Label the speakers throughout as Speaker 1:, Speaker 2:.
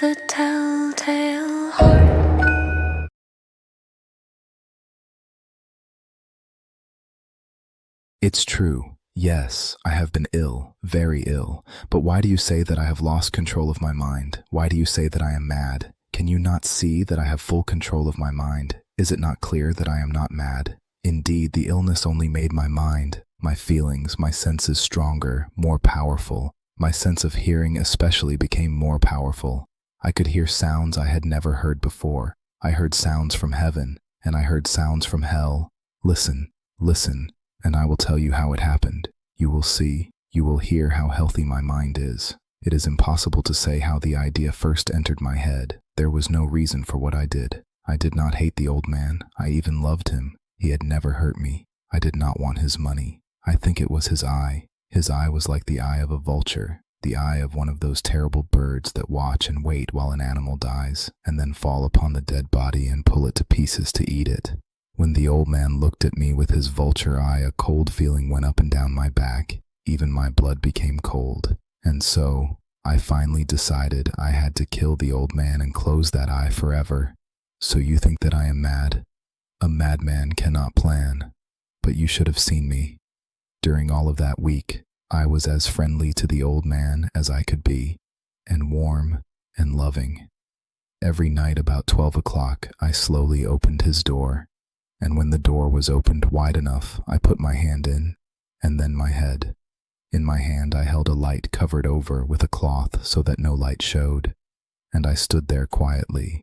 Speaker 1: The Telltale Heart.
Speaker 2: It's true. Yes, I have been ill, very ill. But why do you say that I have lost control of my mind? Why do you say that I am mad? Can you not see that I have full control of my mind? Is it not clear that I am not mad? Indeed, the illness only made my mind, my feelings, my senses stronger, more powerful. My sense of hearing especially became more powerful. I could hear sounds I had never heard before. I heard sounds from heaven, and I heard sounds from hell. Listen, listen, and I will tell you how it happened. You will see, you will hear how healthy my mind is. It is impossible to say how the idea first entered my head. There was no reason for what I did. I did not hate the old man. I even loved him. He had never hurt me. I did not want his money. I think it was his eye. His eye was like the eye of a vulture, the eye of one of those terrible birds that watch and wait while an animal dies, and then fall upon the dead body and pull it to pieces to eat it. When the old man looked at me with his vulture eye, a cold feeling went up and down my back. Even my blood became cold. And so, I finally decided I had to kill the old man and close that eye forever. So you think that I am mad? A madman cannot plan. But you should have seen me. During all of that week, I was as friendly to the old man as I could be, and warm and loving. Every night about 12 o'clock, I slowly opened his door, and when the door was opened wide enough, I put my hand in, and then my head. In my hand I held a light covered over with a cloth so that no light showed, and I stood there quietly.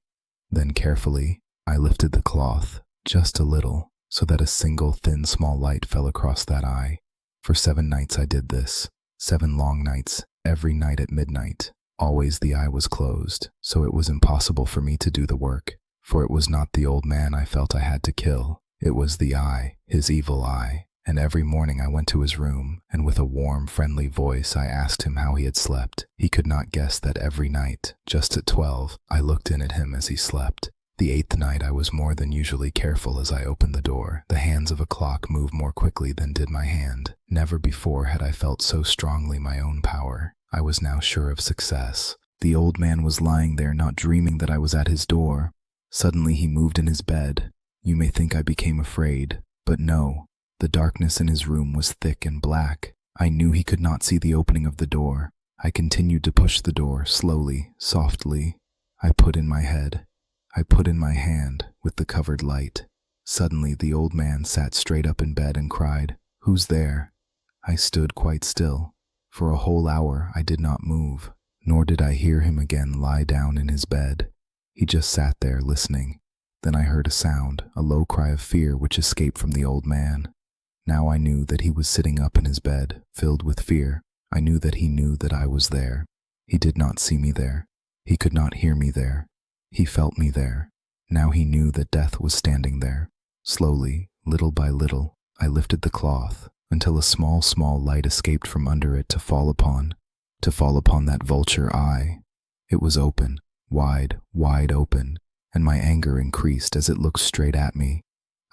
Speaker 2: Then carefully, I lifted the cloth, just a little, so that a single thin small light fell across that eye. For 7 nights I did this, 7 long nights, every night at midnight. Always the eye was closed, so it was impossible for me to do the work, for it was not the old man I felt I had to kill. It was the eye, his evil eye. And every morning I went to his room, and with a warm, friendly voice I asked him how he had slept. He could not guess that every night, just at 12, I looked in at him as he slept. The 8th night I was more than usually careful as I opened the door. The hands of a clock moved more quickly than did my hand. Never before had I felt so strongly my own power. I was now sure of success. The old man was lying there, not dreaming that I was at his door. Suddenly he moved in his bed. You may think I became afraid, but no. The darkness in his room was thick and black. I knew he could not see the opening of the door. I continued to push the door, slowly, softly. I put in my head. I put in my hand, with the covered light. Suddenly the old man sat straight up in bed and cried, "Who's there?" I stood quite still. For a whole hour I did not move, nor did I hear him again lie down in his bed. He just sat there listening. Then I heard a sound, a low cry of fear which escaped from the old man. Now I knew that he was sitting up in his bed, filled with fear. I knew that he knew that I was there. He did not see me there. He could not hear me there. He felt me there. Now he knew that death was standing there. Slowly, little by little, I lifted the cloth, until a small light escaped from under it to fall upon that vulture eye. It was open, wide open, and my anger increased as it looked straight at me.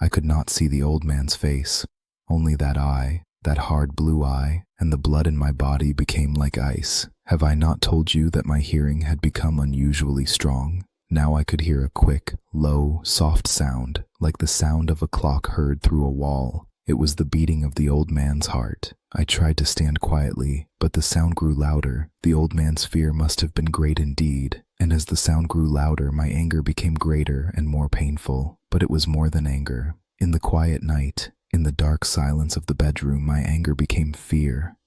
Speaker 2: I could not see the old man's face. Only that eye, that hard blue eye, and the blood in my body became like ice. Have I not told you that my hearing had become unusually strong? Now I could hear a quick, low, soft sound, like the sound of a clock heard through a wall. It was the beating of the old man's heart. I tried to stand quietly, but the sound grew louder. The old man's fear must have been great indeed, and as the sound grew louder, my anger became greater and more painful. But it was more than anger. In the quiet night, in the dark silence of the bedroom, my anger became fear.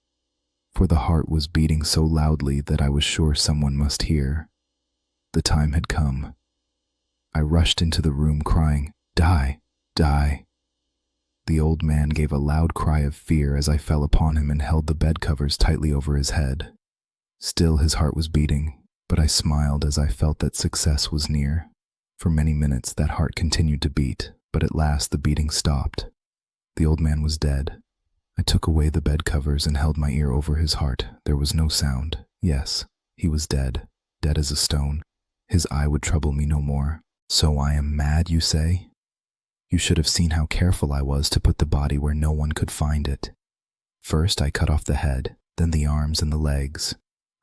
Speaker 2: For the heart was beating so loudly that I was sure someone must hear. The time had come. I rushed into the room crying, "Die! Die!" The old man gave a loud cry of fear as I fell upon him and held the bed covers tightly over his head. Still his heart was beating, but I smiled as I felt that success was near. For many minutes that heart continued to beat, but at last the beating stopped. The old man was dead. I took away the bed covers and held my ear over his heart. There was no sound. Yes, he was dead, dead as a stone. His eye would trouble me no more. So I am mad, you say? You should have seen how careful I was to put the body where no one could find it. First I cut off the head, then the arms and the legs.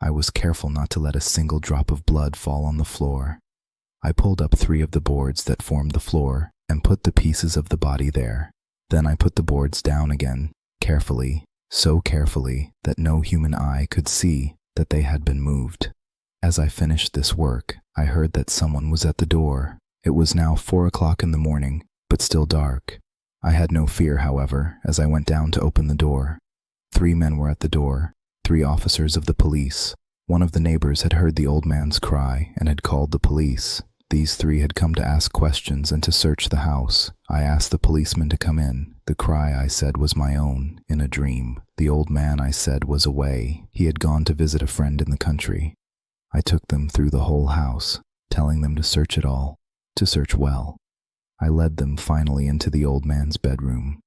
Speaker 2: I was careful not to let a single drop of blood fall on the floor. I pulled up 3 of the boards that formed the floor and put the pieces of the body there. Then I put the boards down again, carefully, so carefully that no human eye could see that they had been moved. As I finished this work, I heard that someone was at the door. It was now 4 o'clock in the morning, but still dark. I had no fear, however, as I went down to open the door. 3 men were at the door, 3 officers of the police. One of the neighbors had heard the old man's cry and had called the police. These 3 had come to ask questions and to search the house. I asked the policeman to come in. The cry, I said, was my own, in a dream. The old man, I said, was away. He had gone to visit a friend in the country. I took them through the whole house, telling them to search it all, to search well. I led them finally into the old man's bedroom.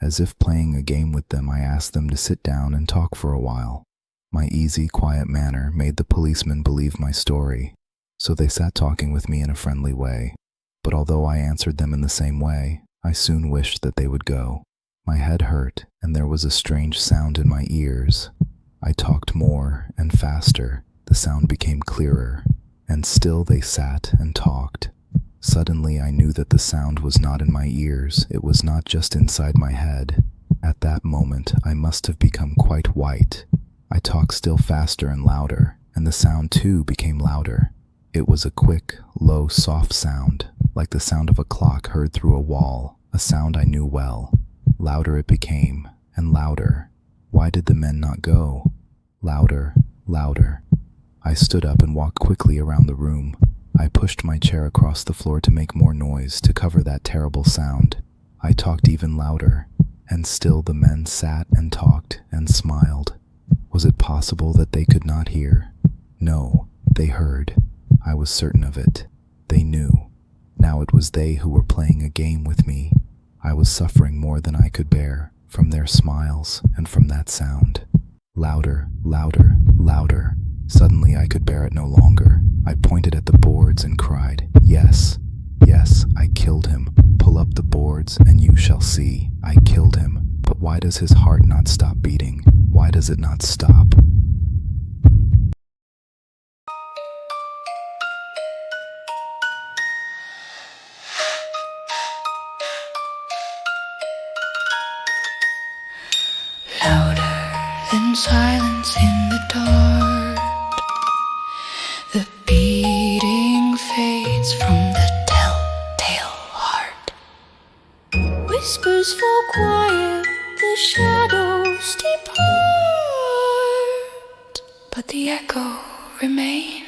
Speaker 2: As if playing a game with them, I asked them to sit down and talk for a while. My easy, quiet manner made the policemen believe my story, so they sat talking with me in a friendly way. But although I answered them in the same way, I soon wished that they would go. My head hurt, and there was a strange sound in my ears. I talked more and faster. The sound became clearer, and still they sat and talked. Suddenly I knew that the sound was not in my ears, it was not just inside my head. At that moment I must have become quite white. I talked still faster and louder, and the sound too became louder. It was a quick, low, soft sound, like the sound of a clock heard through a wall, a sound I knew well. Louder it became, and louder. Why did the men not go? Louder, louder. I stood up and walked quickly around the room. I pushed my chair across the floor to make more noise, to cover that terrible sound. I talked even louder, and still the men sat and talked and smiled. Was it possible that they could not hear? No, they heard. I was certain of it. They knew. Now it was they who were playing a game with me. I was suffering more than I could bear, from their smiles and from that sound. Louder, louder, louder. Suddenly I could bear it no longer. I pointed at the boards and cried, "Yes, yes, I killed him. Pull up the boards and you shall see. I killed him." But why does his heart not stop beating? Why does it not stop?
Speaker 1: Louder than silence in the dark. The beating fades from the telltale heart. Whispers fall quiet, the shadows depart, but the echo remains.